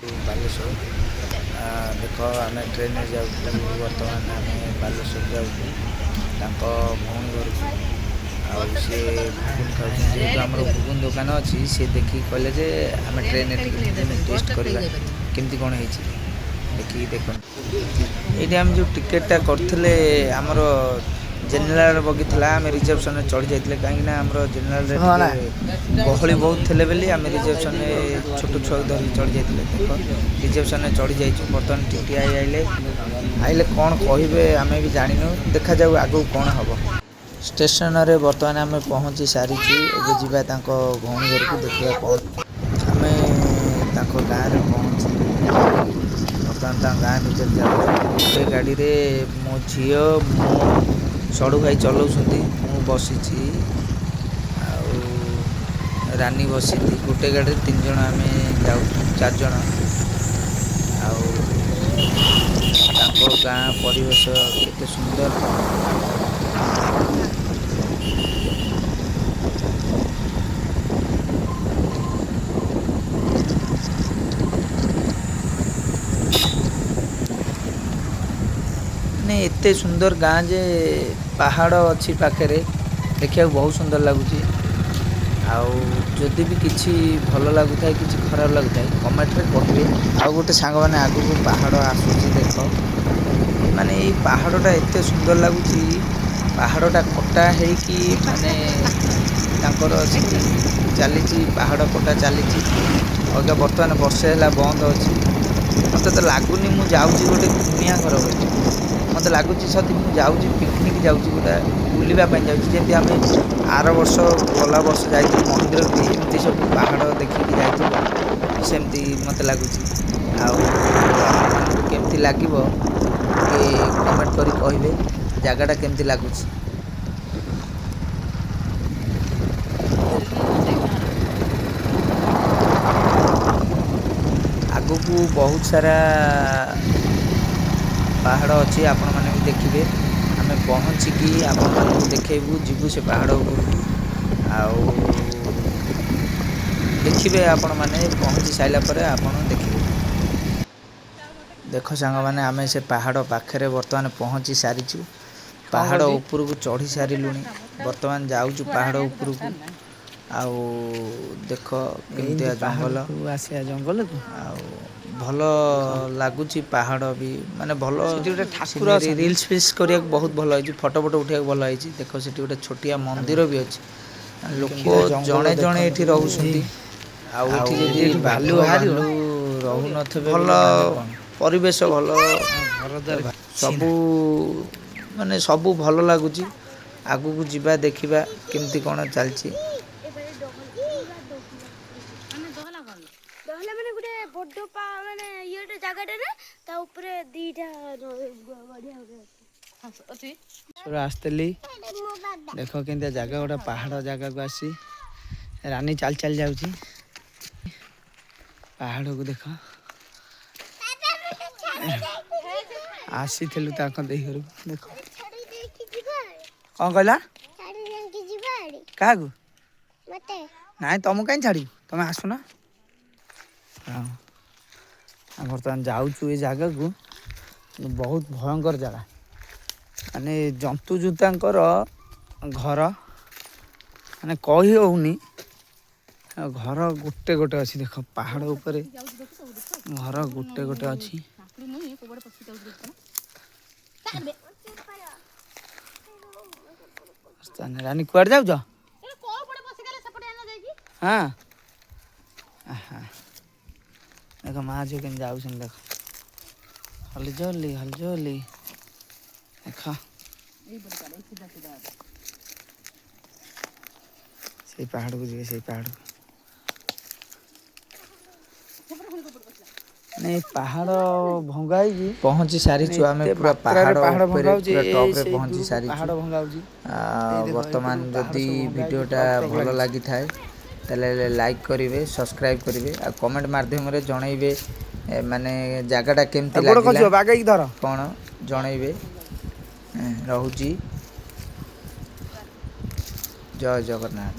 ବାଲେଶ୍ୱର ଦେଖ ଆମେ ଟ୍ରେନରେ ଯାଉଛୁ। ବର୍ତ୍ତମାନ ଆମେ ବାଲେଶ୍ୱର ଯାଉଛୁ ତାଙ୍କ ଭଉଣୀ ଘରକୁ। ଆଉ ସେ ଘୁଗୁନି ଖାଉଛନ୍ତି। ଯେହେତୁ ଆମର ଘୁଗୁନି ଦୋକାନ ଅଛି, ସେ ଦେଖିକି କହିଲେ ଯେ ଆମେ ଟ୍ରେନରେ ଟିକେ ଟେଷ୍ଟ କରିବା କେମିତି କ'ଣ ହେଇଛି ଦେଖିକି ଦେଖନ୍ତୁ। ଏଇଠି ଆମେ ଯେଉଁ ଟିକେଟଟା କରିଥିଲେ ଆମର ଜେନେରାଲ ବଗି ଥିଲା, ଆମେ ରିଜର୍ଭେସନରେ ଚଢ଼ି ଯାଇଥିଲେ। କାହିଁକିନା ଆମର ଜେନେରାଲରେ ଟିକେ ଗହଳି ବହୁତ ଥିଲେ ବୋଲି ଆମେ ରିଜର୍ଭେସନରେ ଛୋଟ ଛୁଆକୁ ଧରିକି ଚଢ଼ି ଯାଇଥିଲେ। ଦେଖ ରିଜର୍ଭେସନରେ ଚଢ଼ି ଯାଇଛୁ। ବର୍ତ୍ତମାନ ଟିଟି ଆଇ ଆଇଲେ କ'ଣ କହିବେ ଆମେ ବି ଜାଣିନୁ। ଦେଖାଯାଉ ଆଗକୁ କ'ଣ ହେବ। ଷ୍ଟେସନରେ ବର୍ତ୍ତମାନ ଆମେ ପହଞ୍ଚି ସାରିଛୁ। ଏବେ ଯିବା ତାଙ୍କ ଭଉଣୀ ଘରକୁ ଦେଖିବା କ'ଣ। ଆମେ ତାଙ୍କ ଗାଁରେ ପହଞ୍ଚିଲୁ। ବର୍ତ୍ତମାନ ତାଙ୍କ ଗାଁ ଭିତରେ ଯାଉଛୁ। ଗୋଟେ ଗାଡ଼ିରେ ମୋ ଝିଅ, ମୁଁ, ସଡ଼ୁ ଭାଇ ଚଲାଉଛନ୍ତି, ମୁଁ ବସିଛି, ଆଉ ରାନୀ ବସିଛି। ଗୋଟେ ଗାଡ଼ିରେ 3 ଜଣ ଆମେ ଯାଉଛୁ, 4 ଜଣ। ଆଉ ତାଙ୍କ ଗାଁ ପରିବେଶ କେତେ ସୁନ୍ଦର। ମାନେ ଏତେ ସୁନ୍ଦର ଗାଁ ଯେ ପାହାଡ଼ ଅଛି ପାଖରେ, ଦେଖିବାକୁ ବହୁତ ସୁନ୍ଦର ଲାଗୁଛି। ଆଉ ଯଦି ବି କିଛି ଭଲ ଲାଗୁଥାଏ, କିଛି ଖରାପ ଲାଗୁଥାଏ, କମେଣ୍ଟରେ କହିବେ। ଆଉ ଗୋଟେ ସାଙ୍ଗମାନେ ଆଗକୁ ପାହାଡ଼ ଆସୁଛି ଦେଖ। ମାନେ ଏଇ ପାହାଡ଼ଟା ଏତେ ସୁନ୍ଦର ଲାଗୁଛି। ପାହାଡ଼ଟା କଟା ହେଇକି ମାନେ ତାଙ୍କର ସେଠି ଚାଲିଛି, ପାହାଡ଼ କଟା ଚାଲିଛି। ଅଇକା ବର୍ତ୍ତମାନ ବର୍ଷେ ହେଲା ବନ୍ଦ ଅଛି। ମୋତେ ତ ଲାଗୁନି ମୁଁ ଯାଉଛି ଗୋଟେ କୁଣିଆ ଘର ବୋଲି। ମୋତେ ଲାଗୁଛି ସତେ ମୁଁ ଯାଉଛି ପିକନିକ୍ ଯାଉଛି, ଗୋଟେ ବୁଲିବା ପାଇଁ ଯାଉଛି। ଯେମିତି ଆମେ ଆର ବର୍ଷ ଗଲା ବର୍ଷ ଯାଇଥିଲୁ ମହେନ୍ଦ୍ରଗିରି, ଏମିତି ସବୁ ପାହାଡ଼ ଦେଖିକି ଯାଇଥିଲୁ, ସେମିତି ମୋତେ ଲାଗୁଛି। ଆଉ ଆପଣମାନଙ୍କୁ କେମିତି ଲାଗିବ ଟିକେ କମେଣ୍ଟ କରି କହିବେ ଜାଗାଟା କେମିତି ଲାଗୁଛି। ଆଗକୁ ବହୁତ ସାରା ପାହାଡ଼ ଅଛି, ଆପଣମାନେ ବି ଦେଖିବେ। ଆମେ ପହଞ୍ଚିକି ଆପଣମାନଙ୍କୁ ଦେଖେଇବୁ, ଯିବୁ ସେ ପାହାଡ଼ ଉପରକୁ। ଆଉ ଦେଖିବେ, ଆପଣମାନେ ପହଞ୍ଚି ସାରିଲା ପରେ ଆପଣ ଦେଖିବେ। ଦେଖ ସାଙ୍ଗମାନେ, ଆମେ ସେ ପାହାଡ଼ ପାଖରେ ବର୍ତ୍ତମାନ ପହଞ୍ଚି ସାରିଛୁ। ପାହାଡ଼ ଉପରକୁ ଚଢ଼ି ସାରିଲୁଣି। ବର୍ତ୍ତମାନ ଯାଉଛୁ ପାହାଡ଼ ଉପରକୁ। ଆଉ ଦେଖ କେମିତିଆ ଜଙ୍ଗଲ, ଆଉ ଭଲ ଲାଗୁଛି ପାହାଡ଼ ବି। ମାନେ ଭଲ ସିନେରୀ, ରିଲ୍ସ ଫିଲ୍ସ କରିବାକୁ ବହୁତ ଭଲ ହେଇଛି। ଫଟୋ ଉଠାଇବାକୁ ଭଲ ହେଇଛି। ଦେଖ ସେଠି ଗୋଟେ ଛୋଟିଆ ମନ୍ଦିର ବି ଅଛି। ଲୋକ ଜଣେ ଜଣେ ଏଠି ରହୁଛନ୍ତି। ଆଉ ଏଠି ଯଦି ଭାଲୁ ରହୁନଥିବେ, ଭଲ ପରିବେଶ, ଭଲ ସବୁ ମାନେ ସବୁ ଭଲ ଲାଗୁଛି। ଆଗକୁ ଯିବା, ଦେଖିବା କେମିତି କ'ଣ ଚାଲିଛି। ଦହଲା ମାନେ ଗୋଟେ ବଡ ମାନେ ଇଏଟେ ଜାଗାଟାରେ, ତା ଉପରେ ଦିଟା ଆସିଥିଲି। ଦେଖ କେମିତିଆ ଜାଗା, ଗୋଟେ ପାହାଡ଼ ଜାଗାକୁ ଆସି ରାନୀ ଚାଲି ଚାଲି ଯାଉଛି। ପାହାଡ଼କୁ ଦେଖ। ଆସିଥିଲୁ ତାଙ୍କ ଦେଇ ଘରକୁ। ଦେଖ କ'ଣ କହିଲା, କାହାକୁ? ନାଇଁ, ତମକୁ କାହିଁ ଛାଡ଼ିବୁ, ତମେ ଆସୁନ। ହଁ, ବର୍ତ୍ତମାନ ଯାଉଛୁ ଏ ଜାଗାକୁ। ବହୁତ ଭୟଙ୍କର ଜାଗା, ମାନେ ଜନ୍ତୁ ଜୁତାଙ୍କର ଘର, ମାନେ କହି ହେଉନି। ଘର ଗୋଟେ ଗୋଟେ ଅଛି। ଦେଖ ପାହାଡ଼ ଉପରେ ଘର ଗୋଟେ ଗୋଟେ ଅଛି। ରାନୀ କୁଆଡ଼େ ଯାଉଛ? ହଁ, ଦେଖ ମା ଝିଅ କେମିତି ଯାଉଛନ୍ତି। ଦେଖ ହଲିଝଲି ହଲିଝଲି। ଦେଖ ସେଇ ପାହାଡ଼କୁ ଯିବେ, ସେଇ ପାହାଡ଼କୁ। ମାନେ ପାହାଡ଼ ଭଙ୍ଗା ହେଇକି ପହଞ୍ଚି ସାରିଛୁ। ଆମେ ପୁରା ପାହାଡ଼ ଉପରେ, ପୁରା ଟପ୍ରେ ପହଞ୍ଚି ସାରିଛୁ। ବର୍ତ୍ତମାନ ଯଦି ଭିଡ଼ିଓଟା ଭଲ ଲାଗିଥାଏ ତାହେଲେ ଲାଇକ୍ କରିବେ, ସବସ୍କ୍ରାଇବ୍ କରିବେ, ଆଉ କମେଣ୍ଟ ମାଧ୍ୟମରେ ଜଣାଇବେ ମାନେ ଜାଗାଟା କେମିତି ଲାଗିଲା, କ'ଣ ଜଣାଇବେ। ରହୁଛି। ଜୟ ଜଗନ୍ନାଥ।